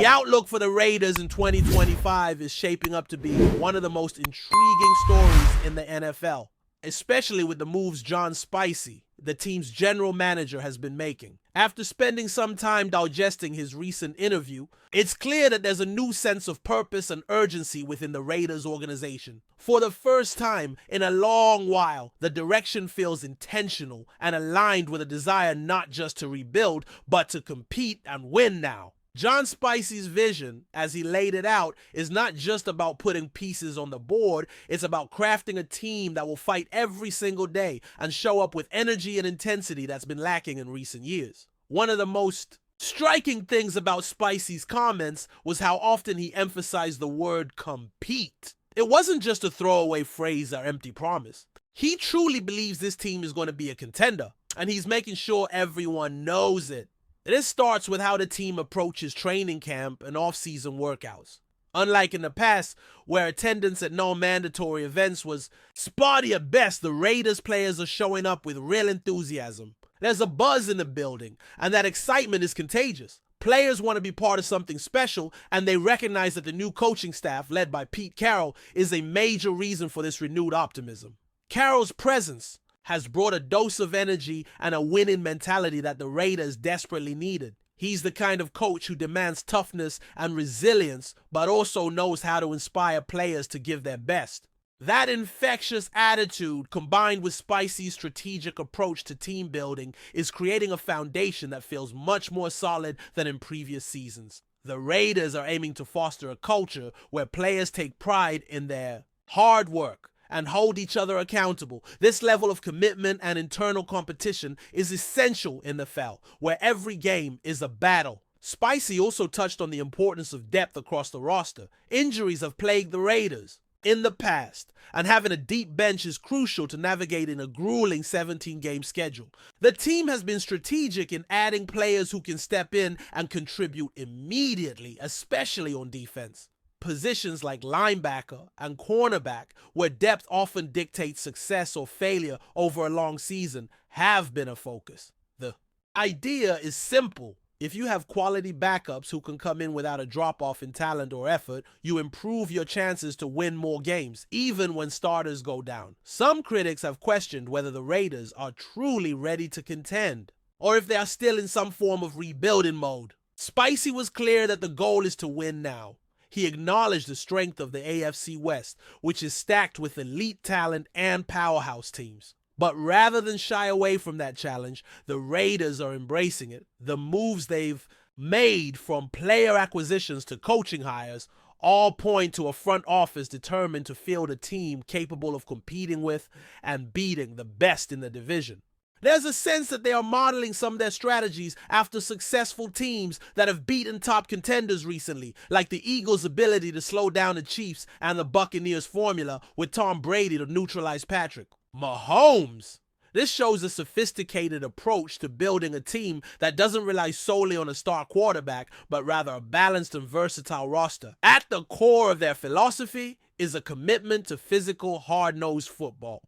The outlook for the Raiders in 2025 is shaping up to be one of the most intriguing stories in the NFL, especially with the moves John Spicy, the team's general manager, has been making. After spending some time digesting his recent interview, it's clear that there's a new sense of purpose and urgency within the Raiders organization. For the first time in a long while, the direction feels intentional and aligned with a desire not just to rebuild, but to compete and win now. John Spicy's vision, as he laid it out, is not just about putting pieces on the board, it's about crafting a team that will fight every single day and show up with energy and intensity that's been lacking in recent years. One of the most striking things about Spicy's comments was how often he emphasized the word compete. It wasn't just a throwaway phrase or empty promise. He truly believes this team is going to be a contender, and he's making sure everyone knows it. This starts with how the team approaches training camp and off-season workouts. Unlike in the past, where attendance at non-mandatory events was spotty at best, the Raiders players are showing up with real enthusiasm. There's a buzz in the building, and that excitement is contagious. Players want to be part of something special, and they recognize that the new coaching staff, led by Pete Carroll, is a major reason for this renewed optimism. Carroll's presence has brought a dose of energy and a winning mentality that the Raiders desperately needed. He's the kind of coach who demands toughness and resilience, but also knows how to inspire players to give their best. That infectious attitude, combined with Spicy's strategic approach to team building, is creating a foundation that feels much more solid than in previous seasons. The Raiders are aiming to foster a culture where players take pride in their hard work and hold each other accountable. This level of commitment and internal competition is essential in the NFL, where every game is a battle. Spicy also touched on the importance of depth across the roster. Injuries have plagued the Raiders in the past, and having a deep bench is crucial to navigating a grueling 17-game schedule. The team has been strategic in adding players who can step in and contribute immediately, especially on defense. Positions like linebacker and cornerback, where depth often dictates success or failure over a long season, have been a focus. The idea is simple. If you have quality backups who can come in without a drop-off in talent or effort, you improve your chances to win more games, even when starters go down. Some critics have questioned whether the Raiders are truly ready to contend, or if they are still in some form of rebuilding mode. Spicy was clear that the goal is to win now. He acknowledged the strength of the AFC West, which is stacked with elite talent and powerhouse teams. But rather than shy away from that challenge, the Raiders are embracing it. The moves they've made, from player acquisitions to coaching hires, all point to a front office determined to field a team capable of competing with and beating the best in the division. There's a sense that they are modeling some of their strategies after successful teams that have beaten top contenders recently, like the Eagles' ability to slow down the Chiefs and the Buccaneers' formula with Tom Brady to neutralize Patrick Mahomes. This shows a sophisticated approach to building a team that doesn't rely solely on a star quarterback, but rather a balanced and versatile roster. At the core of their philosophy is a commitment to physical, hard-nosed football.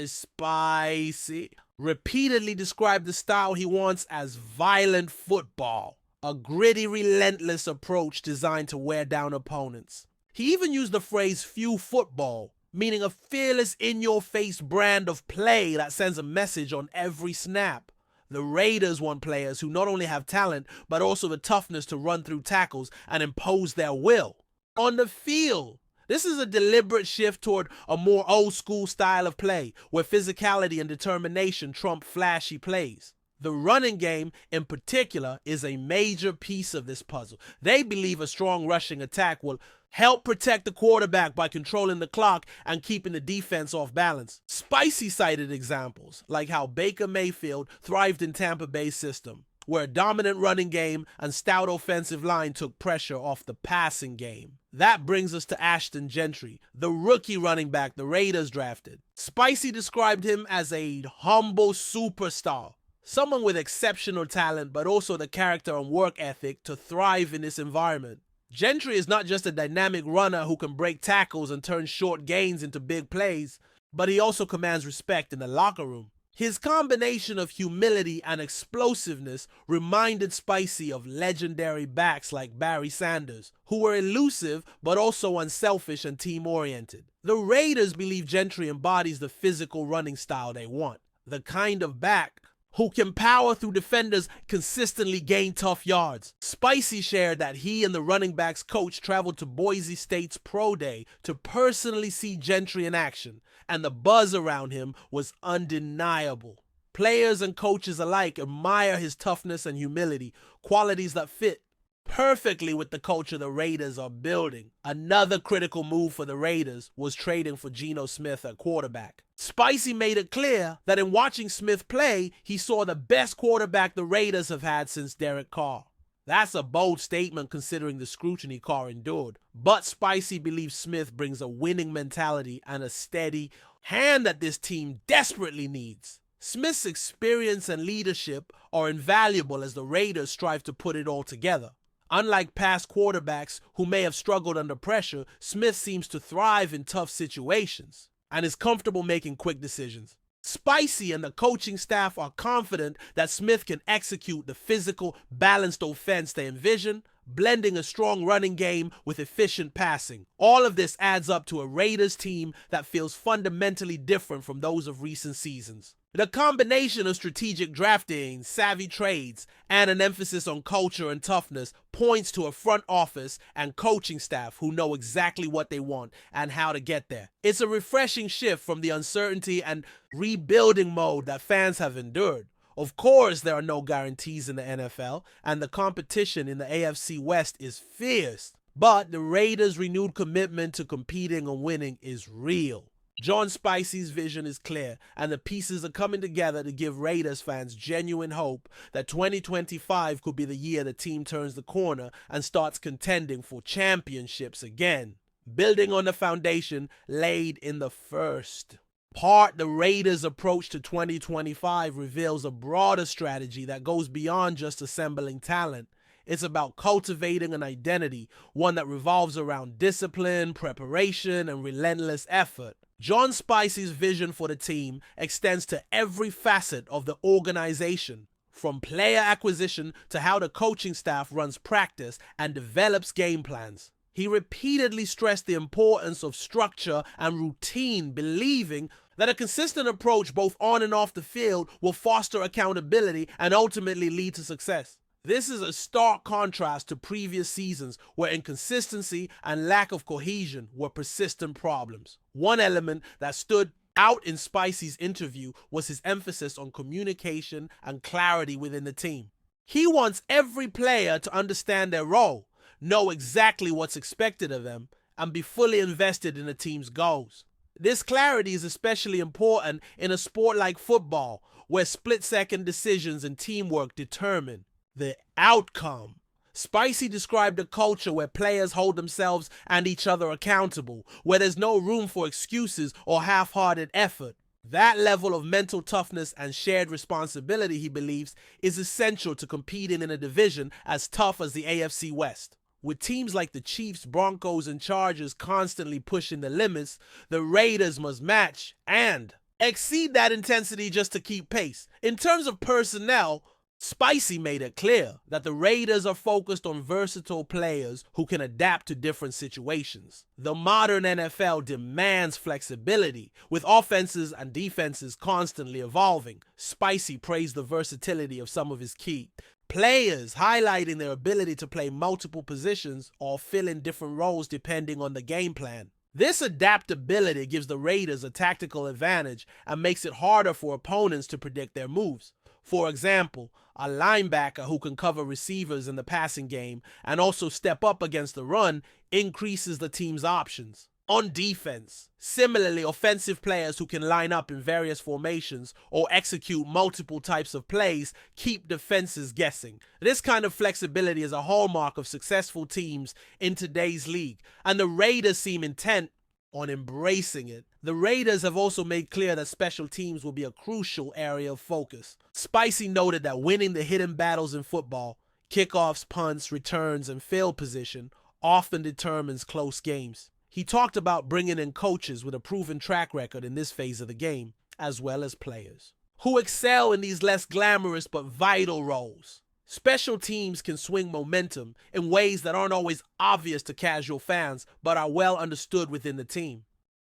Spicy repeatedly described the style he wants as violent football, a gritty, relentless approach designed to wear down opponents. He even used the phrase "few football," meaning a fearless, in-your-face brand of play that sends a message on every snap. The Raiders want players who not only have talent, but also the toughness to run through tackles and impose their will. On the field, this is a deliberate shift toward a more old-school style of play, where physicality and determination trump flashy plays. The running game, in particular, is a major piece of this puzzle. They believe a strong rushing attack will help protect the quarterback by controlling the clock and keeping the defense off balance. Spicy cited examples, like how Baker Mayfield thrived in Tampa Bay's system, where a dominant running game and stout offensive line took pressure off the passing game. That brings us to Ashton Gentry, the rookie running back the Raiders drafted. Spicy described him as a humble superstar, someone with exceptional talent, but also the character and work ethic to thrive in this environment. Gentry is not just a dynamic runner who can break tackles and turn short gains into big plays, but he also commands respect in the locker room. His combination of humility and explosiveness reminded Spicy of legendary backs like Barry Sanders, who were elusive but also unselfish and team-oriented. The Raiders believe Gentry embodies the physical running style they want, the kind of back who can power through defenders, consistently gain tough yards. Spicy shared that he and the running backs coach traveled to Boise State's Pro Day to personally see Gentry in action, and the buzz around him was undeniable. Players and coaches alike admire his toughness and humility, qualities that fit perfectly with the culture the Raiders are building. Another critical move for the Raiders was trading for Geno Smith at quarterback. Spicy made it clear that in watching Smith play, he saw the best quarterback the Raiders have had since Derek Carr. That's a bold statement considering the scrutiny Carr endured, but Spicy believes Smith brings a winning mentality and a steady hand that this team desperately needs. Smith's experience and leadership are invaluable as the Raiders strive to put it all together. Unlike past quarterbacks who may have struggled under pressure, Smith seems to thrive in tough situations and is comfortable making quick decisions. Spicy and the coaching staff are confident that Smith can execute the physical, balanced offense they envision, blending a strong running game with efficient passing. All of this adds up to a Raiders team that feels fundamentally different from those of recent seasons. The combination of strategic drafting, savvy trades, and an emphasis on culture and toughness points to a front office and coaching staff who know exactly what they want and how to get there. It's a refreshing shift from the uncertainty and rebuilding mode that fans have endured. Of course, there are no guarantees in the NFL, and the competition in the AFC West is fierce, but the Raiders' renewed commitment to competing and winning is real. John Spicy's vision is clear, and the pieces are coming together to give Raiders fans genuine hope that 2025 could be the year the team turns the corner and starts contending for championships again, building on the foundation laid in the first part. The Raiders' approach to 2025 reveals a broader strategy that goes beyond just assembling talent. It's about cultivating an identity, one that revolves around discipline, preparation, and relentless effort. John Spicy's vision for the team extends to every facet of the organization, from player acquisition to how the coaching staff runs practice and develops game plans. He repeatedly stressed the importance of structure and routine, believing that a consistent approach both on and off the field will foster accountability and ultimately lead to success. This is a stark contrast to previous seasons where inconsistency and lack of cohesion were persistent problems. One element that stood out in Spicy's interview was his emphasis on communication and clarity within the team. He wants every player to understand their role, know exactly what's expected of them, and be fully invested in the team's goals. This clarity is especially important in a sport like football, where split-second decisions and teamwork determine the outcome. Spicy described a culture where players hold themselves and each other accountable, where there's no room for excuses or half-hearted effort. That level of mental toughness and shared responsibility, he believes, is essential to competing in a division as tough as the AFC West. With teams like the Chiefs, Broncos, and Chargers constantly pushing the limits, the Raiders must match and exceed that intensity just to keep pace. In terms of personnel, Spicy made it clear that the Raiders are focused on versatile players who can adapt to different situations. The modern NFL demands flexibility, with offenses and defenses constantly evolving. Spicy praised the versatility of some of his key players, highlighting their ability to play multiple positions or fill in different roles depending on the game plan. This adaptability gives the Raiders a tactical advantage and makes it harder for opponents to predict their moves. For example, a linebacker who can cover receivers in the passing game and also step up against the run increases the team's options. On defense, similarly, offensive players who can line up in various formations or execute multiple types of plays keep defenses guessing. This kind of flexibility is a hallmark of successful teams in today's league, and the Raiders seem intent on embracing it. The Raiders have also made clear that special teams will be a crucial area of focus. Spicy noted that winning the hidden battles in football, kickoffs, punts, returns, and field position, often determines close games. He talked about bringing in coaches with a proven track record in this phase of the game, as well as players who excel in these less glamorous but vital roles. Special teams can swing momentum in ways that aren't always obvious to casual fans, but are well understood within the team.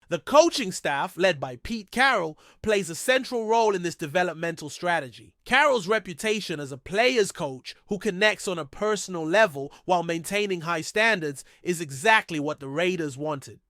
The coaching staff, led by Pete Carroll, plays a central role in this developmental strategy. Carroll's reputation as a player's coach who connects on a personal level while maintaining high standards is exactly what the Raiders wanted.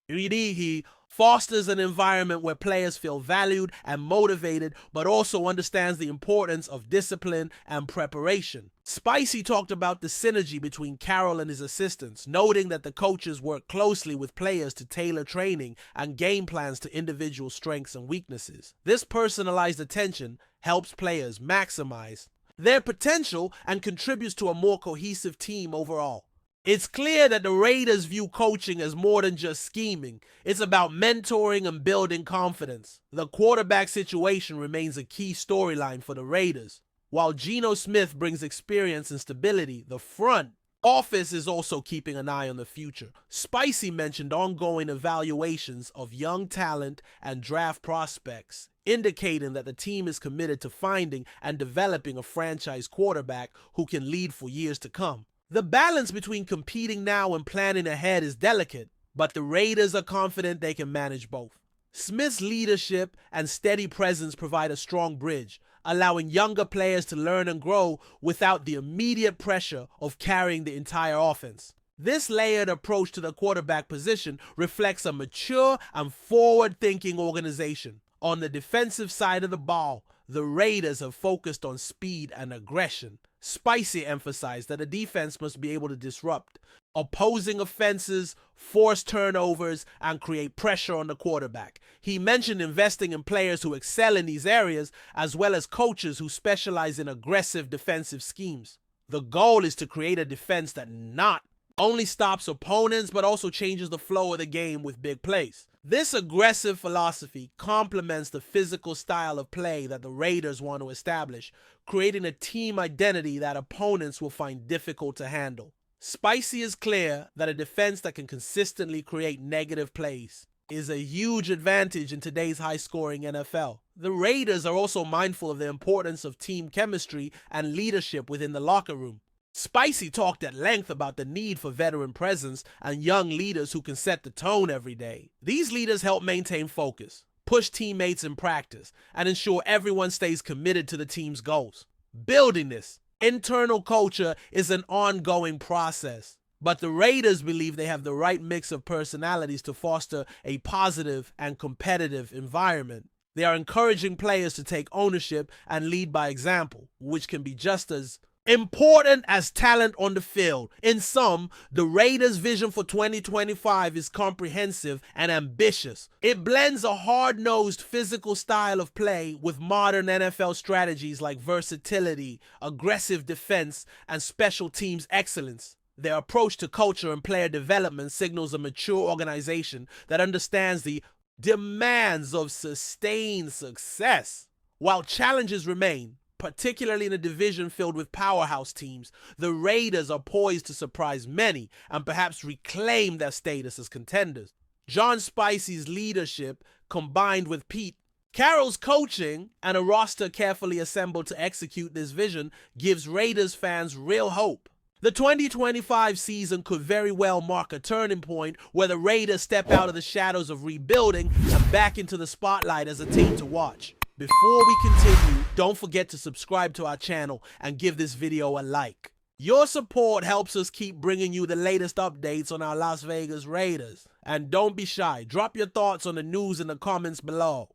He fosters an environment where players feel valued and motivated, but also understands the importance of discipline and preparation. Spicy talked about the synergy between Carroll and his assistants, noting that the coaches work closely with players to tailor training and game plans to individual strengths and weaknesses. This personalized attention helps players maximize their potential and contributes to a more cohesive team overall. It's clear that the Raiders view coaching as more than just scheming. It's about mentoring and building confidence. The quarterback situation remains a key storyline for the Raiders. While Geno Smith brings experience and stability, the front office is also keeping an eye on the future. Spicy mentioned ongoing evaluations of young talent and draft prospects, indicating that the team is committed to finding and developing a franchise quarterback who can lead for years to come. The balance between competing now and planning ahead is delicate, but the Raiders are confident they can manage both. Smith's leadership and steady presence provide a strong bridge, allowing younger players to learn and grow without the immediate pressure of carrying the entire offense. This layered approach to the quarterback position reflects a mature and forward-thinking organization. On the defensive side of the ball, the Raiders have focused on speed and aggression. Spicy emphasized that a defense must be able to disrupt opposing offenses, force turnovers, and create pressure on the quarterback. He mentioned investing in players who excel in these areas, as well as coaches who specialize in aggressive defensive schemes. The goal is to create a defense that not only stops opponents, but also changes the flow of the game with big plays. This aggressive philosophy complements the physical style of play that the Raiders want to establish, creating a team identity that opponents will find difficult to handle. Spicy is clear that a defense that can consistently create negative plays is a huge advantage in today's high-scoring NFL. The Raiders are also mindful of the importance of team chemistry and leadership within the locker room. Spicy talked at length about the need for veteran presence and young leaders who can set the tone every day. These leaders help maintain focus, push teammates in practice, and ensure everyone stays committed to the team's goals. Building this internal culture is an ongoing process, but the Raiders believe they have the right mix of personalities to foster a positive and competitive environment. They are encouraging players to take ownership and lead by example, which can be just as important as talent on the field. In sum, the Raiders' vision for 2025 is comprehensive and ambitious. It blends a hard-nosed physical style of play with modern NFL strategies like versatility, aggressive defense, and special teams excellence. Their approach to culture and player development signals a mature organization that understands the demands of sustained success. While challenges remain, particularly in a division filled with powerhouse teams, the Raiders are poised to surprise many and perhaps reclaim their status as contenders. John Spicy's leadership, combined with Pete Carroll's coaching and a roster carefully assembled to execute this vision, gives Raiders fans real hope. The 2025 season could very well mark a turning point where the Raiders step out of the shadows of rebuilding and back into the spotlight as a team to watch. Before we continue, don't forget to subscribe to our channel and give this video a like. Your support helps us keep bringing you the latest updates on our Las Vegas Raiders. And don't be shy, drop your thoughts on the news in the comments below.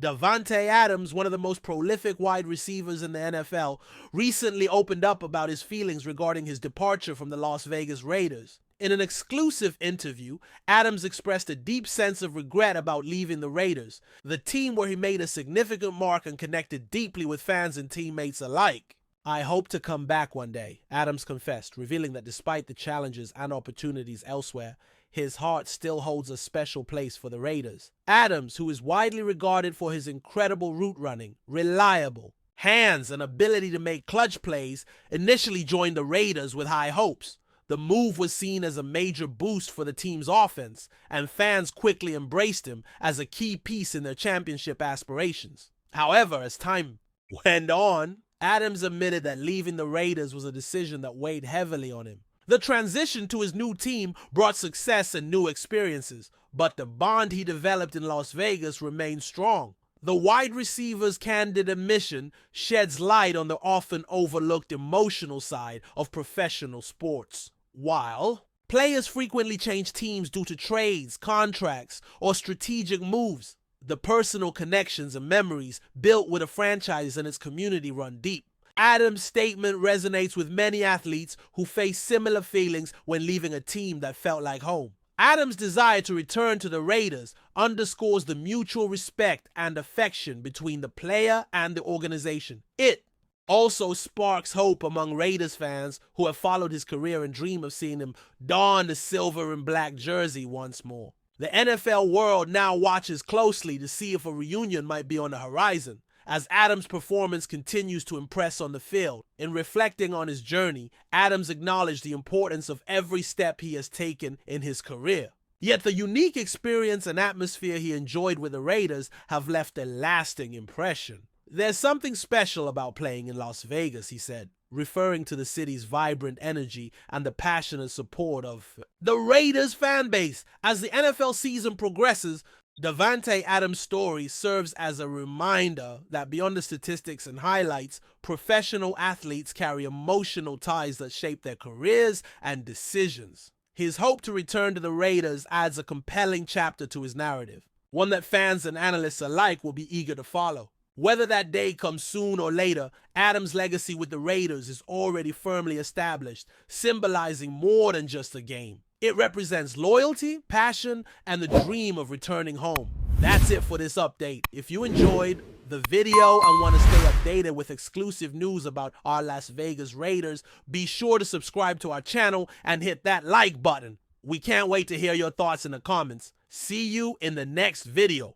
Davante Adams, one of the most prolific wide receivers in the NFL, recently opened up about his feelings regarding his departure from the Las Vegas Raiders. In an exclusive interview, Adams expressed a deep sense of regret about leaving the Raiders, the team where he made a significant mark and connected deeply with fans and teammates alike. "I hope to come back one day," Adams confessed, revealing that despite the challenges and opportunities elsewhere, his heart still holds a special place for the Raiders. Adams, who is widely regarded for his incredible route running, reliable hands, and ability to make clutch plays, initially joined the Raiders with high hopes. The move was seen as a major boost for the team's offense, and fans quickly embraced him as a key piece in their championship aspirations. However, as time went on, Adams admitted that leaving the Raiders was a decision that weighed heavily on him. The transition to his new team brought success and new experiences, but the bond he developed in Las Vegas remained strong. The wide receiver's candid admission sheds light on the often overlooked emotional side of professional sports. While players frequently change teams due to trades, contracts, or strategic moves, the personal connections and memories built with a franchise and its community run deep. Adams' statement resonates with many athletes who face similar feelings when leaving a team that felt like home. Adams' desire to return to the Raiders underscores the mutual respect and affection between the player and the organization. It also sparks hope among Raiders fans who have followed his career and dream of seeing him don the silver and black jersey once more. The NFL world now watches closely to see if a reunion might be on the horizon, as Adams' performance continues to impress on the field. In reflecting on his journey, Adams acknowledged the importance of every step he has taken in his career. Yet the unique experience and atmosphere he enjoyed with the Raiders have left a lasting impression. There's something special about playing in Las Vegas, he said, referring to the city's vibrant energy and the passionate support of the Raiders fan base. As the NFL season progresses, Davante Adams' story serves as a reminder that beyond the statistics and highlights, professional athletes carry emotional ties that shape their careers and decisions. His hope to return to the Raiders adds a compelling chapter to his narrative, one that fans and analysts alike will be eager to follow. Whether that day comes soon or later, Adams' legacy with the Raiders is already firmly established, symbolizing more than just a game. It represents loyalty, passion, and the dream of returning home. That's it for this update. If you enjoyed the video and want to stay updated with exclusive news about our Las Vegas Raiders, be sure to subscribe to our channel and hit that like button. We can't wait to hear your thoughts in the comments. See you in the next video.